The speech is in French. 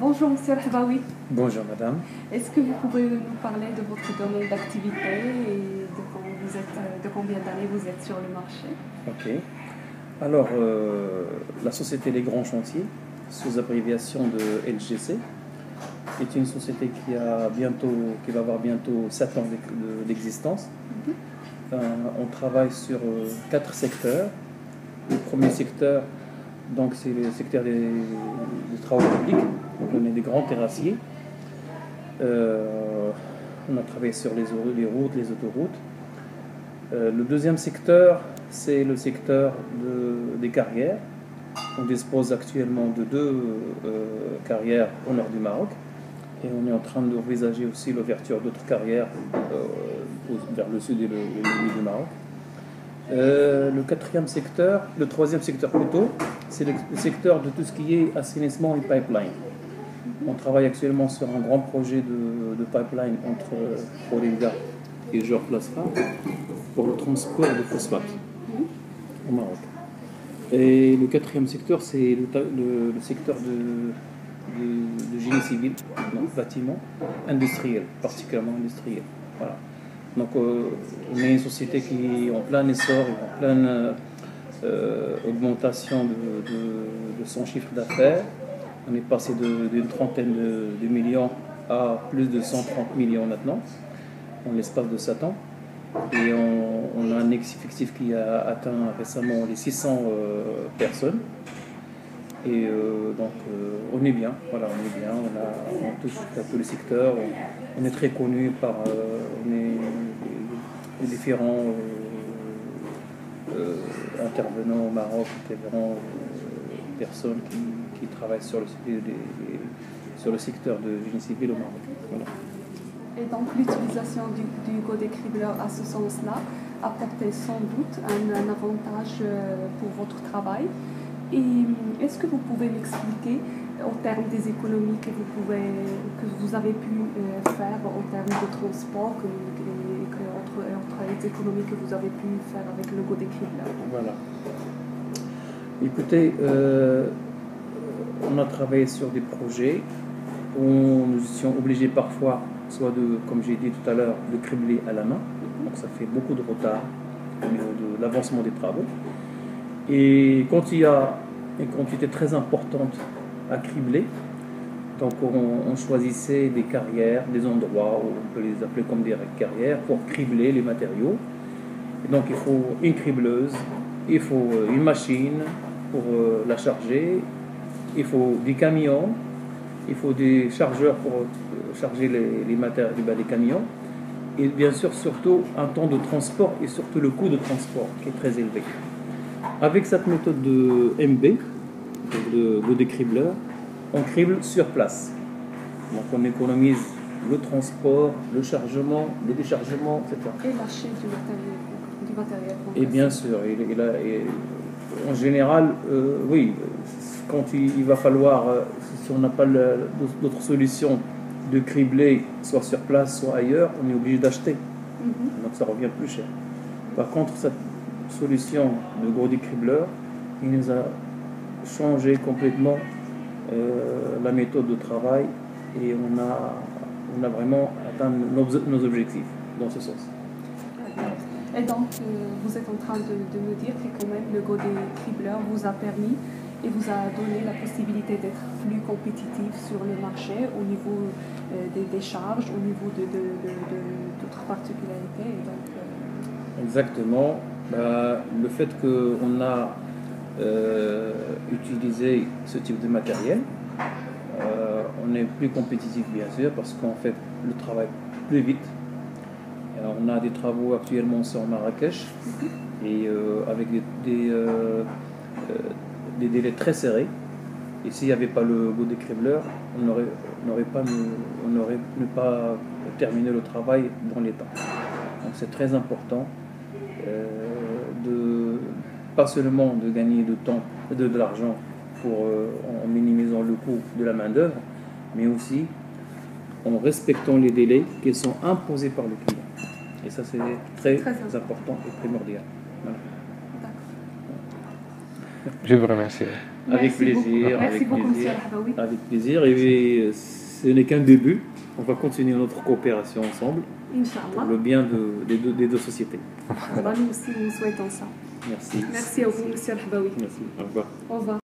Bonjour Monsieur Al-Habaoui. Bonjour madame. Est-ce que vous pouvez nous parler de votre domaine d'activité et de combien d'années vous êtes sur le marché? Ok. Alors, la société Les Grands Chantiers, sous abréviation de LGC, est une société qui va avoir bientôt 7 ans d'existence. On travaille sur 4 secteurs. Le premier secteur, donc, c'est le secteur des travaux publics. Donc, on est des grands terrassiers. On a travaillé sur les routes, les autoroutes. Le deuxième secteur, c'est le secteur des carrières. On dispose actuellement de 2 carrières au nord du Maroc. Et on est en train d'envisager aussi l'ouverture d'autres carrières vers le sud et le milieu du Maroc. Le troisième secteur plutôt, c'est le secteur de tout ce qui est assainissement et pipeline. On travaille actuellement sur un grand projet de pipeline entre Olinga et Georges Lasra pour le transport de phosphate au Maroc. Et le quatrième secteur, c'est le secteur de génie civil, donc bâtiment industriel, particulièrement industriel. Voilà. Donc on est une société qui est en plein essor et en pleine augmentation de son chiffre d'affaires. On est passé d'une trentaine de millions à plus de 130 millions maintenant, en l'espace de 7 ans. Et on a un effectif qui a atteint récemment les 600 personnes. Et donc on est bien, voilà, on est bien, on touche à tous les secteurs, on est très connu par les différents intervenants au Maroc, différentes personnes qui travaillent sur le secteur de génie civil au Maroc. Voilà. Et donc l'utilisation du code cribleur à ce sens-là apportait sans doute un avantage pour votre travail. Et est-ce que vous pouvez m'expliquer au terme des économies que vous avez pu faire en termes de transport entre les économies que vous avez pu faire avec le code cribleur? Voilà. Écoutez, on a travaillé sur des projets où nous étions obligés parfois, soit comme j'ai dit tout à l'heure, de cribler à la main. Donc ça fait beaucoup de retard au niveau de l'avancement des travaux. Et quand il y a une quantité très importante à cribler, donc on choisissait des carrières, des endroits où on peut les appeler comme des carrières pour cribler les matériaux. Et donc il faut une cribleuse, il faut une machine pour la charger, il faut des camions, il faut des chargeurs pour charger les matériaux des camions, et bien sûr surtout un temps de transport et surtout le coût de transport qui est très élevé. Avec cette méthode de MB, de décribleur, on crible sur place. Donc on économise le transport, le chargement, le déchargement, etc. Et l'achat du matériel. Et bien sûr, en général, oui, quand il va falloir, si on n'a pas d'autre solution de cribler, soit sur place, soit ailleurs, on est obligé d'acheter. Donc ça revient plus cher. Par contre, cette solution de gros décribleur, il nous a changé complètement la méthode de travail et on a vraiment atteint nos objectifs dans ce sens. Et donc, vous êtes en train de me dire que quand même le go décribleur vous a permis et vous a donné la possibilité d'être plus compétitif sur le marché au niveau des charges, au niveau d'autres particularités. Et donc, Exactement. Le fait qu'on a utilisé ce type de matériel, on est plus compétitif bien sûr parce qu'on fait le travail plus vite. On a des travaux actuellement sur Marrakech et avec des délais très serrés. Et s'il n'y avait pas le go décribleur, on n'aurait pas terminé le travail dans les temps. Donc c'est très important pas seulement de gagner de l'argent en minimisant le coût de la main-d'œuvre, mais aussi en respectant les délais qui sont imposés par le client. Et ça, c'est très important et primordial. Voilà. Je vous remercie. Avec Merci beaucoup. plaisir, Merci avec beaucoup, plaisir. Monsieur Rahbaoui. Avec plaisir. Et ce n'est qu'un début. On va continuer notre coopération ensemble pour Inch'Allah. le bien des deux sociétés. Nous aussi, nous souhaitons ça. Merci. Merci à vous, Monsieur Rahbaoui. Merci. Au revoir. Au revoir.